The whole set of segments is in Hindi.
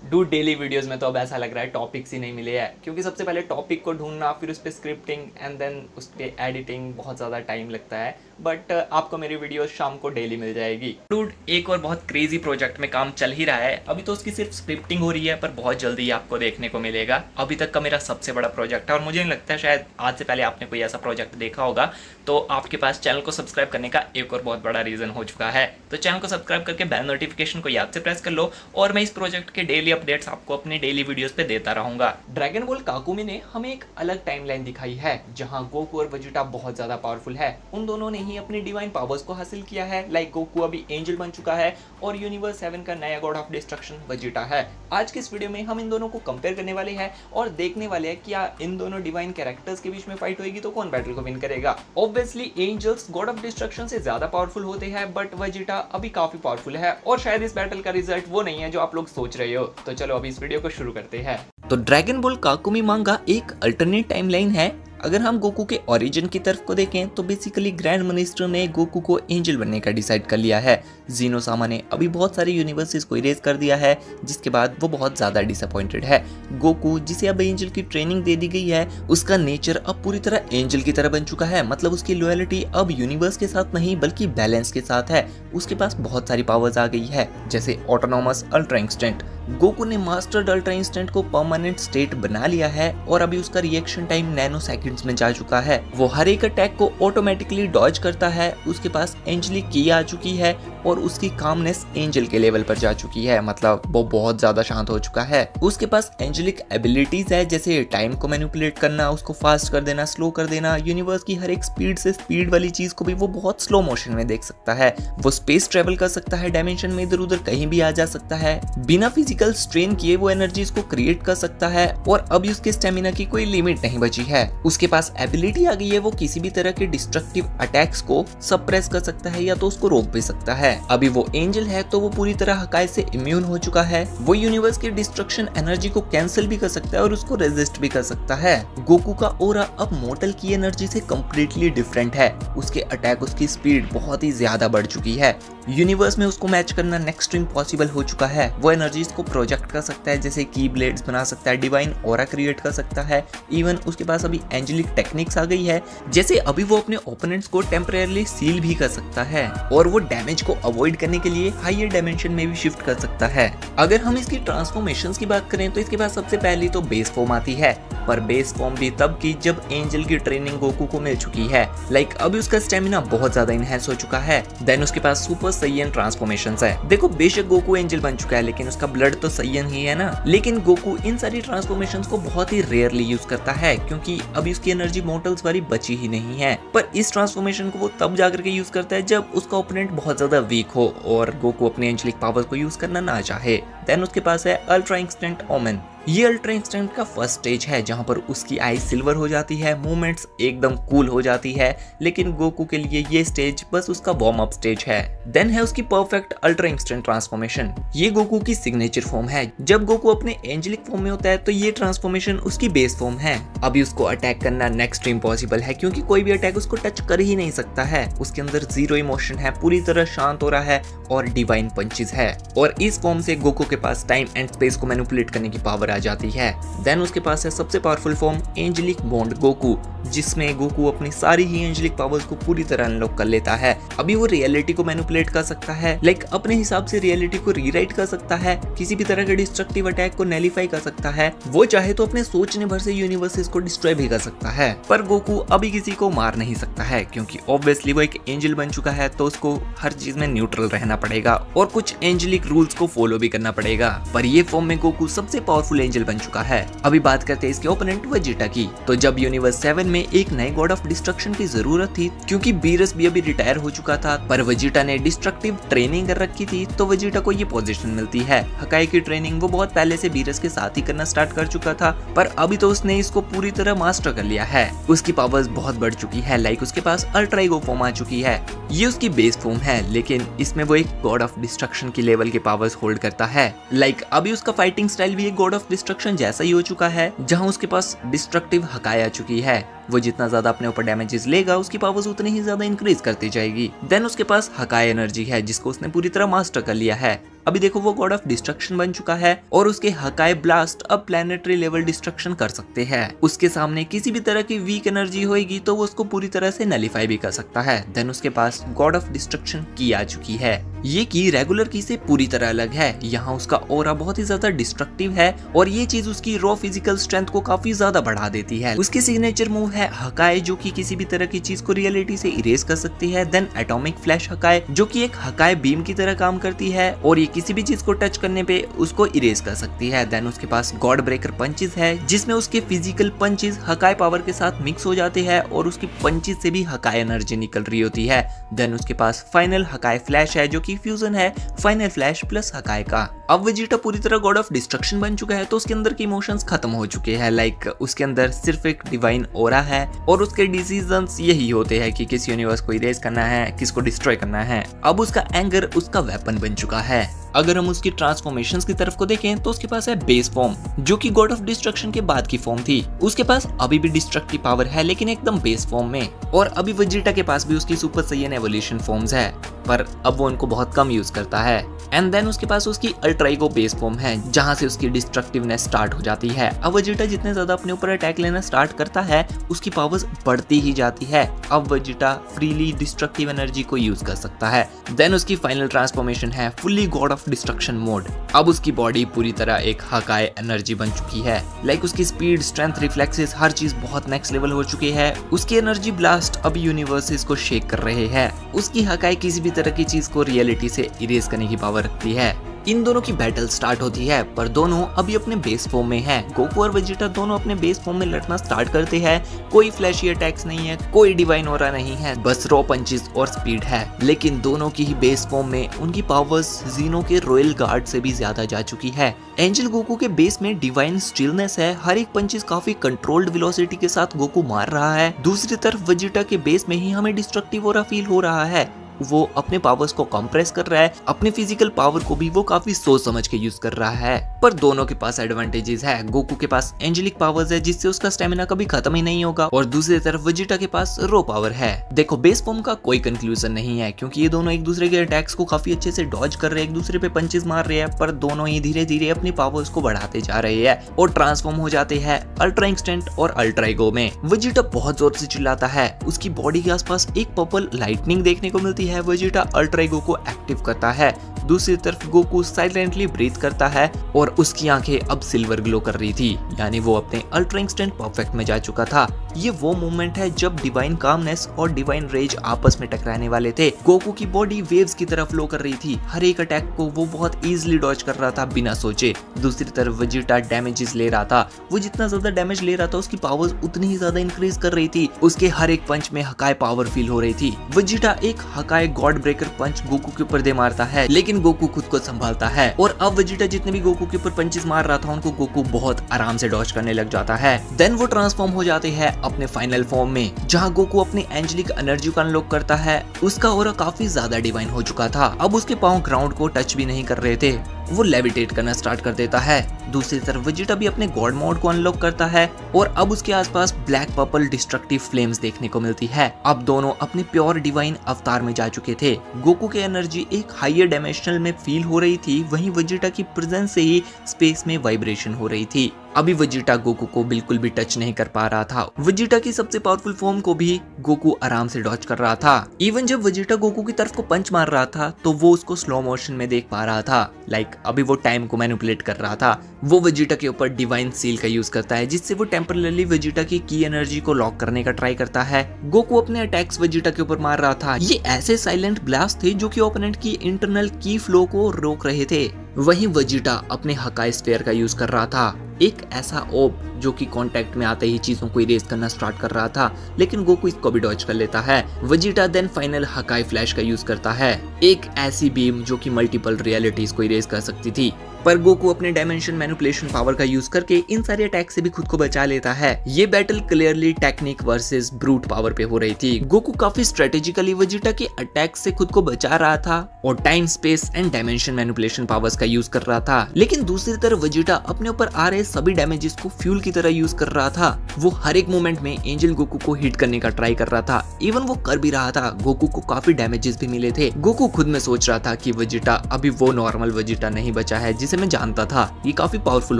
डूड डेली वीडियोस में तो अब ऐसा लग रहा है टॉपिक्स ही नहीं मिले हैं, क्योंकि सबसे पहले टॉपिक को ढूंढना, फिर उस पर स्क्रिप्टिंग एंड देन उस पर एडिटिंग बहुत ज़्यादा टाइम लगता है। बट आपको मेरी वीडियो शाम को डेली मिल जाएगी। डूड एक और बहुत क्रेजी प्रोजेक्ट में काम चल ही रहा है। अभी तो उसकी सिर्फ स्क्रिप्टिंग हो रही है, पर बहुत जल्दी आपको देखने को मिलेगा। अभी तक का मेरा सबसे बड़ा प्रोजेक्ट है और मुझे नहीं लगता है शायद आज से पहले आपने कोई ऐसा प्रोजेक्ट देखा होगा। तो आपके पास चैनल को सब्सक्राइब करने का एक और बहुत बड़ा रीज़न हो चुका है। तो चैनल को सब्सक्राइब करके बेल नोटिफिकेशन को याद से प्रेस कर लो और मैं इस प्रोजेक्ट के डेली अपडेट्स आपको अपने डेली वीडियोस पे देता रहूंगा। ड्रैगन बॉल काकुमी ने हमें एक अलग टाइमलाइन दिखाई है जहां गोकू और वेजिटा बहुत ज्यादा पावरफुल है। उन दोनों ने ही अपनी डिवाइन पावर्स को हासिल किया है। लाइक गोकू अभी एंजल बन चुका है और यूनिवर्स 7 का नया गॉड ऑफ डिस्ट्रक्शन वेजिटा है। आज के इस वीडियो में हम इन दोनों को कंपेयर करने वाले हैं और देखने वाले हैं क्या इन दोनों डिवाइन कैरेक्टर्स के बीच में फाइट होगी तो कौन बैटल को विन करेगा। Obviously angels god of destruction से ज्यादा पावरफुल होते हैं, बट वेजिटा अभी काफी पावरफुल है और शायद इस बैटल का रिजल्ट वो नहीं है जो आप लोग सोच रहे हो। तो चलो अभी इस वीडियो को शुरू करते हैं। तो ड्रैगन बॉल काकुमी मांगा एक अल्टरनेट टाइमलाइन है। अगर हम गोकू के ओरिजिन की तरफ को देखें तो बेसिकली ग्रैंड मिनिस्टर ने गोकू को एंजल बनने का डिसाइड कर लिया है। जीनोसामा ने अभी बहुत सारे यूनिवर्सेस को इरेज कर दिया है, जिसके बाद वो बहुत ज्यादा डिसअपॉइंटेड है। गोकू जिसे अब एंजल की ट्रेनिंग दे दी गई है, उसका नेचर अब पूरी तरह एंजल की तरह बन चुका है। मतलब उसकी लॉयल्टी अब यूनिवर्स के साथ नहीं बल्कि बैलेंस के साथ है। उसके पास बहुत सारी पावर्स आ गई है, जैसे ऑटोनॉमस अल्ट्रा इंस्टेंट। गोकू ने मास्टर्ड अल्ट्रा इंस्टेंट को परमानेंट स्टेट बना लिया है और अभी उसका रिएक्शन टाइम नैनो सेकंड्स में जा चुका है। वो हर एक अटैक को ऑटोमेटिकली डॉज करता है। उसके पास एंजलिक की आ चुकी है और उसकी कामनेस एंजल के लेवल पर जा चुकी है। मतलब वो बहुत ज्यादा शांत हो चुका है। उसके पास एंजलिक एबिलिटीज है, जैसे टाइम को मैनिपुलेट करना, उसको फास्ट कर देना, स्लो कर देना। यूनिवर्स की हर एक स्पीड से स्पीड वाली चीज को भी वो बहुत स्लो मोशन में देख सकता है। वो स्पेस ट्रेवल कर सकता है, डायमेंशन में इधर उधर कहीं भी आ जा सकता है। बिना फिजिकल स्ट्रेन किए वो एनर्जीज को क्रिएट कर सकता है और अभी उसके स्टेमिना की कोई लिमिट नहीं बची है। उसके पास एबिलिटी आ गई है, वो किसी भी तरह के डिस्ट्रक्टिव अटैक्स को सप्रेस कर सकता है या तो उसको रोक भी सकता है। अभी वो एंजल है तो वो पूरी तरह हकाए से इम्यून हो चुका है। वो यूनिवर्स की डिस्ट्रक्शन एनर्जी को कैंसिल भी कर सकता है और उसको रेजिस्ट भी कर सकता है। गोकू का ऑरा अब मोर्टल की एनर्जी से कंप्लीटली डिफरेंट है। उसके अटैक, उसकी स्पीड बहुत ही ज्यादा बढ़ चुकी है। यूनिवर्स में उसको मैच करना नेक्स्ट टू इम्पॉसिबल हो चुका है। वो एनर्जीज को प्रोजेक्ट कर सकता है, जैसे की ब्लेड्स बना सकता है, डिवाइन ऑरा क्रिएट कर सकता है। इवन उसके पास अभी एंजेलिक टेक्निक्स आ गई है, जैसे अभी वो अपने ओपोनेंट्स को टेम्परेरी सील भी कर सकता है और वो डैमेज को अवॉइड करने के लिए हायर डायमेंशन में भी शिफ्ट कर सकता है। अगर हम इसकी ट्रांसफॉर्मेशंस की बात करें तो इसके पास सबसे पहली तो बेस फॉर्म आती है, पर बेस फॉर्म भी तब की जब एंजल की ट्रेनिंग गोकू को मिल चुकी है। लाइक अभी उसका स्टेमिना बहुत ज्यादा इनहेंस हो चुका है। देन उसके पास सुपर सैयन ट्रांसफॉर्मेशंस है। देखो बेशक गोकू एंजल बन चुका है, लेकिन उसका ब्लड तो सैयन ही है ना। लेकिन गोकू इन सारी ट्रांसफॉर्मेशंस को बहुत ही रेयरली यूज करता है, क्योंकि अभी उसकी एनर्जी मोर्टल्स वाली बची ही नहीं है। पर इस ट्रांसफॉर्मेशन को वो तब जाकर के यूज करता है जब उसका ओपोनेंट बहुत ज्यादा वीक हो और गोकू अपने एंजेलिक पावर्स को यूज करना ना चाहे। देन उसके पास है अल्ट्रा इंस्टेंट ओमेन। ये अल्ट्रा इंस्टेंट का फर्स्ट स्टेज है जहां पर उसकी आई सिल्वर हो जाती है, मूवमेंट्स एकदम कूल हो जाती है। लेकिन गोकू के लिए ये स्टेज बस उसका वार्म अप स्टेज है। देन है उसकी परफेक्ट अल्ट्रा इंस्टेंट ट्रांसफॉर्मेशन। ये गोकू की सिग्नेचर फॉर्म है। जब गोकू अपने एंजेलिक फॉर्म में होता है तो ये ट्रांसफॉर्मेशन उसकी बेस फॉर्म है। अभी उसको अटैक करना नेक्स्ट टू इम्पॉसिबल है, क्योंकि कोई भी अटैक उसको टच कर ही नहीं सकता है। उसके अंदर जीरो इमोशन है, पूरी तरह शांत हो रहा है और डिवाइन पंचेस है। और इस फॉर्म से गोकू के पास टाइम एंड स्पेस को मैनिपुलेट करने की पावर आ जाती है। देन उसके पास है सबसे powerful form angelic bond Goku, जिसमें गोकू अपनी सारी ही एंजेलिक पावर्स को पूरी तरह अनलॉक कर लेता है। अभी वो रियलिटी को मैनिपुलेट कर सकता है, लाइक अपने हिसाब से रियलिटी को रीराइट कर सकता है, किसी भी तरह के डिस्ट्रक्टिव अटैक को नैलिफाई कर सकता है। वो चाहे तो अपने सोचने भर से यूनिवर्सेस को डिस्ट्रॉय भी कर सकता है। पर गोकू अभी किसी को मार नहीं सकता है, क्योंकि ऑब्वियसली वो एक एंजल बन चुका है, तो उसको हर चीज में न्यूट्रल रहना पड़ेगा और कुछ एंजेलिक रूल्स को फॉलो भी करना पड़ेगा। पर ये फॉर्म में गोकू सबसे पावरफुल एंजल बन चुका है। अभी बात करते हैं इसके ओपोनेंट वेजिटा की। तो जब यूनिवर्स 7 में एक नए गॉड ऑफ डिस्ट्रक्शन की जरूरत थी, क्योंकि बीरस भी अभी रिटायर हो चुका था, पर वेजिटा ने डिस्ट्रक्टिव ट्रेनिंग कर रखी थी, तो वेजिटा को ये पोजीशन मिलती है। हकाई की ट्रेनिंग वो बहुत पहले से बीरस के साथ ही करना स्टार्ट कर चुका था, पर अभी तो उसने इसको पूरी तरह मास्टर कर लिया है। उसकी पावर्स बहुत बढ़ चुकी है। लाइक उसके पास अल्ट्रा ईगो फॉर्म आ चुकी है। ये उसकी बेस फॉर्म है, लेकिन इसमें वो एक गॉड ऑफ डिस्ट्रक्शन की लेवल के पावर्स होल्ड करता है। लाइक अभी उसका फाइटिंग स्टाइल भी एक गॉड ऑफ डिस्ट्रक्शन जैसा ही हो चुका है, जहां उसके पास डिस्ट्रक्टिव हकाई आ चुकी है। वो जितना ज्यादा अपने ऊपर डैमेजेस लेगा उसकी पावर्स उतनी ही ज्यादा इंक्रीज करती जाएगी। देन उसके पास हकाई एनर्जी है जिसको उसने पूरी तरह मास्टर कर लिया है। अभी देखो वो गॉड ऑफ डिस्ट्रक्शन बन चुका है और उसके हकाई ब्लास्ट अब प्लैनेटरी लेवल डिस्ट्रक्शन कर सकते हैं। उसके सामने किसी भी तरह की वीक एनर्जी होगी तो वो उसको पूरी तरह से नलीफाई भी कर सकता है। देन उसके पास गॉड ऑफ डिस्ट्रक्शन की आ चुकी है। ये की रेगुलर की से पूरी तरह अलग है। यहाँ उसका ऑरा बहुत ही ज्यादा डिस्ट्रक्टिव है और ये चीज उसकी रॉ फिजिकल स्ट्रेंथ को काफी ज्यादा बढ़ा देती है। उसकी सिग्नेचर मूव है हकाई, जो कि किसी भी तरह की चीज को रियलिटी से इरेज कर सकती है। देन एटॉमिक फ्लैश हकाई, जो कि एक हकाई बीम की तरह काम करती है और ये किसी भी चीज को टच करने पे उसको इरेज कर सकती है। देन उसके पास गॉड ब्रेकर पंचेस है, जिसमें उसके फिजिकल पंचेस हकाई पावर के साथ मिक्स हो जाते हैं और उसकी पंचेस से भी हकाई एनर्जी निकल रही होती है। देन उसके पास फाइनल हकाई फ्लैश है, जो कि फ्यूजन है फाइनल फ्लैश प्लस हकाई का। अब वेजिटा पूरी तरह गॉड ऑफ डिस्ट्रक्शन बन चुका है तो उसके अंदर के इमोशंस खत्म हो चुके हैं। लाइक उसके अंदर सिर्फ एक डिवाइन ऑरा है और उसके डिसीजंस यही होते हैं कि किस यूनिवर्स को इरेज करना है, किसको डिस्ट्रॉय करना है। अब उसका एंगर उसका वेपन बन चुका है। अगर हम उसकी ट्रांसफॉर्मेशंस की तरफ को देखें तो उसके पास है बेस फॉर्म, जो कि गॉड ऑफ डिस्ट्रक्शन के बाद की फॉर्म थी। उसके पास अभी भी डिस्ट्रक्टिव पावर है लेकिन एकदम बेस फॉर्म में। और अभी वेजिटा के पास भी उसकी सुपर सैयन एवोल्यूशन फॉर्म्स है, पर अब वो उनको बहुत कम यूज करता है। एंड देन उसके पास उसकी अल्ट्रा ईगो बेस फॉर्म है, जहां से उसकी डिस्ट्रक्टिवनेस स्टार्ट हो जाती है। अब वेजिटा जितने ज्यादा अपने ऊपर अटैक लेना स्टार्ट करता है उसकी पावर्स बढ़ती ही जाती है। अब वेजिटा फ्रीली डिस्ट्रक्टिव एनर्जी को यूज कर सकता है। देन उसकी फाइनल ट्रांसफॉर्मेशन है fully God of destruction mode. अब उसकी बॉडी पूरी तरह एक हकाई एनर्जी बन चुकी है। लाइक उसकी स्पीड, स्ट्रेंथ, रिफ्लेक्सेस हर चीज बहुत नेक्स्ट लेवल हो चुकी है। उसकी एनर्जी ब्लास्ट अब यूनिवर्सेस को शेक कर रहे हैं। उसकी हकाई किसी भी तरह की चीज को रियलिटी से इरेज करने की पावर रखती है। इन दोनों की बैटल स्टार्ट होती है, पर दोनों अभी अपने बेस फॉर्म में हैं। गोकू और वेजिटा दोनों अपने बेस फॉर्म में लड़ना स्टार्ट करते हैं। कोई फ्लैशी अटैक्स नहीं है, कोई डिवाइन ऑरा नहीं है, बस रॉ पंचेस और स्पीड है। लेकिन दोनों की ही बेस फॉर्म में उनकी पावर्स जीनो के रॉयल गार्ड से भी ज्यादा जा चुकी है। एंजल गोकू के बेस में डिवाइन स्टिलनेस है, हर एक पंचेस काफी कंट्रोल्ड वेलोसिटी के साथ गोकू मार रहा है। दूसरी तरफ वेजिटा के बेस में ही हमें डिस्ट्रक्टिव ऑरा फील हो रहा है। वो अपने पावर्स को कंप्रेस कर रहा है, अपने फिजिकल पावर को भी वो काफी सोच समझ के यूज कर रहा है। पर दोनों के पास एडवांटेजेस है। गोकू के पास एंजेलिक पावर्स है, जिससे उसका स्टेमिना कभी खत्म ही नहीं होगा, और दूसरी तरफ वेजिटा के पास रो पावर है। देखो, बेस फॉर्म का कोई कंक्लूजन नहीं है, क्योंकि ये दोनों एक दूसरे के अटैक्स को काफी अच्छे से डॉज कर रहे हैं, एक दूसरे पे पंचेस मार रहे हैं, पर दोनों ही धीरे धीरे अपनी पावर्स को बढ़ाते जा रहे हैं और ट्रांसफॉर्म हो जाते हैं अल्ट्रा इंस्टेंट और अल्ट्रा ईगो में। वेजिटा बहुत जोर से चिल्लाता है, उसकी बॉडी के आसपास एक पर्पल लाइटनिंग देखने को मिलती है। वेजिटा अल्ट्रा ईगो को एक्टिव करता है। दूसरी तरफ गोकू साइलेंटली ब्रीथ करता है और उसकी आंखें अब सिल्वर ग्लो कर रही थी, यानी वो अपने अल्ट्रा इंस्टेंट परफेक्ट में जा चुका था। ये वो मोमेंट है जब डिवाइन कामनेस और डिवाइन रेज आपस में टकराने वाले थे। गोकू की बॉडी वेव्स की तरफ फ्लो कर रही थी, हर एक अटैक को वो बहुत इजीली डॉज कर रहा था बिना सोचे। दूसरी तरफ वेजिटा डैमेजेस ले रहा था, वो जितना ज्यादा डैमेज ले रहा था उसकी पावर्स उतनी ही ज्यादा इंक्रीज कर रही थी। उसके हर एक पंच में हकाई पावर फील हो रही थी। वेजिटा एक हकाई गॉड ब्रेकर पंच गोकू के ऊपर दे मारता है, लेकिन गोकू खुद को संभालता है और अब वेजिटा जितने भी गोकू के ऊपर पंचेस मार रहा था उनको गोकू बहुत आराम से डॉज करने लग जाता है। देन वो ट्रांसफॉर्म हो जाते हैं अपने फाइनल फॉर्म में, जहां गोकू अपनी एंजेलिक एनर्जी को अनलॉक करता है। उसका ऑरा काफी ज्यादा डिवाइन हो चुका था, अब उसके पांव ग्राउंड को टच भी नहीं कर रहे थे, वो लेविटेट करना स्टार्ट कर देता है। दूसरी तरफ वेजिटा भी अपने गॉड मोड को अनलॉक करता है और अब उसके आसपास ब्लैक पर्पल डिस्ट्रक्टिव फ्लेम्स देखने को मिलती है। अब दोनों अपने प्योर डिवाइन अवतार में जा चुके थे। गोकू की एनर्जी एक हायर डायमेंशनल में फील हो रही थी, वहीं वेजिटा की प्रेजेंस से ही स्पेस में वाइब्रेशन हो रही थी। अभी वेजिटा गोकू को बिल्कुल भी टच नहीं कर पा रहा था। वेजिटा की सबसे पावरफुल फॉर्म को भी गोकू आराम से डॉज कर रहा था। इवन जब वेजिटा गोकू की तरफ को पंच मार रहा था तो वो उसको स्लो मोशन में देख पा रहा था। लाइक अभी वो टाइम को मैनिपुलेट कर रहा था। वो वेजिटा के ऊपर डिवाइन सील का यूज करता है, जिससे वो टेम्पररी वेजिटा की एनर्जी को लॉक करने का ट्राई करता है। गोकू अपने अटैक्स वेजिटा के ऊपर मार रहा था। ये ऐसे साइलेंट ब्लास्ट थे जो कि ओपोनेंट की इंटरनल की फ्लो को रोक रहे थे। वहीं वेजिटा अपने हकाई स्फीयर का यूज कर रहा था, एक ऐसा ओब जो कि कांटेक्ट में आते ही चीजों को इरेज करना स्टार्ट कर रहा था, लेकिन गोकू इसको भी डॉज कर लेता है। वेजिटा देन फाइनल हकाई फ्लैश का यूज करता है, एक ऐसी बीम जो कि मल्टीपल रियलिटीज को इरेज कर सकती थी। पर गोकू अपने डायमेंशन मैनिपुलेशन पावर का यूज करके इन सारे अटैक से भी खुद को बचा लेता है। ये battle clearly technique versus brute power पे हो रही थी। गोकू काफी स्ट्रेटेजिकली वेजिटा के अटैक से खुद को बचा रहा था और time space and dimension manipulation powers का यूज कर रहा था, लेकिन दूसरी तरफ वेजिटा अपने ऊपर आ रहे सभी डैमेजेस को फ्यूल की तरह यूज कर रहा था। वो हर एक मोमेंट में एंजल गोकू को हिट करने का ट्राई कर रहा था। इवन वो कर भी रहा था। गोकू को काफी डैमेजेस भी मिले थे। गोकू खुद में सोच रहा था कि वेजिटा अभी वो नॉर्मल वेजिटा नहीं बचा है जिसे मैं जानता था। ये काफी पावरफुल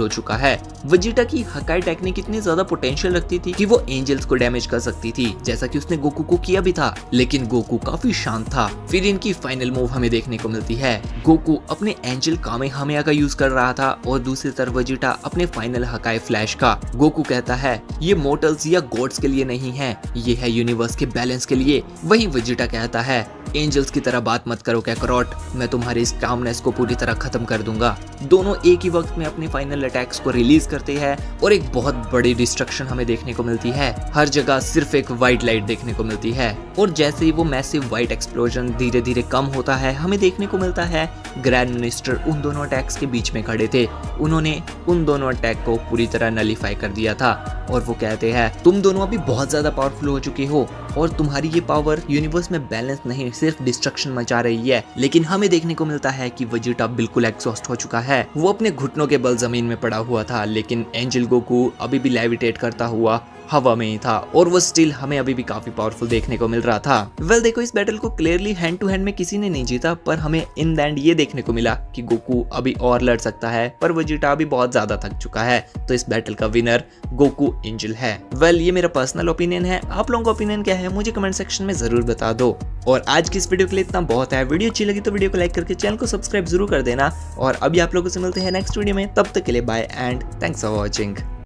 हो चुका है। वेजिटा की हकाई टेक्निक इतनी ज्यादा पोटेंशियल रखती थी कि वो एंजल्स को डैमेज कर सकती थी, जैसा कि उसने गोकू को किया भी था। लेकिन गोकू काफी शांत था। फिर इनकी फाइनल मूव हमें देखने को मिलती है। गोकू अपने एंजल कामेहामेहा का यूज कर रहा था और दूसरी तरफ वेजिटा अपने फाइनल हकाई फ्लैश का। गोकू कहता है ये मोर्टल्स या गॉड्स के लिए नहीं है, ये है यूनिवर्स के बैलेंस के लिए। वहीं वेजिटा कहता है एंजल्स की तरह बात मत करो कैकरॉट, मैं तुम्हारी इस कामनेस को पूरी तरह खत्म कर दूंगा। दोनों एक ही वक्त में अपने फाइनल अटैक्स को रिलीज करते हैं और एक बहुत बड़ी डिस्ट्रक्शन हमें देखने को मिलती है। हर जगह सिर्फ एक व्हाइट लाइट देखने को मिलती है और जैसे ही वो मैसिव व्हाइट एक्सप्लोजन धीरे धीरे कम होता है, हमें देखने को मिलता है ग्रैंड मिनिस्टर उन दोनों अटैक्स के बीच में खड़े थे। उन्होंने उन दोनों अटैक को पूरी तरह नलीफाई कर दिया था और वो कहते हैं तुम दोनों अभी बहुत ज्यादा पावरफुल हो चुके हो और तुम्हारी ये पावर यूनिवर्स में बैलेंस नहीं सिर्फ डिस्ट्रक्शन मचा रही है। लेकिन हमें देखने को मिलता है कि वेजिटा बिल्कुल एग्जॉस्ट हो चुका है। वो अपने घुटनों के बल जमीन में पड़ा हुआ था, लेकिन एंजल गोकू अभी भी लेविटेट करता हुआ हवा में ही था और वो स्टिल हमें अभी भी काफी पावरफुल देखने को मिल रहा था। देखो इस बैटल को क्लियरली हैंड टू हैंड में किसी ने नहीं जीता, पर हमें इन द एंड ये देखने को मिला कि गोकू अभी और लड़ सकता है, पर वेजिटा अभी बहुत ज्यादा थक चुका है। तो इस बैटल का विनर गोकू एंजल है। ये मेरा पर्सनल ओपिनियन है। आप लोगों का ओपिनियन क्या है मुझे कमेंट सेक्शन में जरूर बता दो। और आज की इस वीडियो के लिए इतना बहुत है। वीडियो अच्छी लगी तो वीडियो को लाइक करके चैनल को सब्सक्राइब जरूर कर देना और अभी आप लोगों से मिलते हैं नेक्स्ट वीडियो में। तब तक के लिए bye and thanks for watching.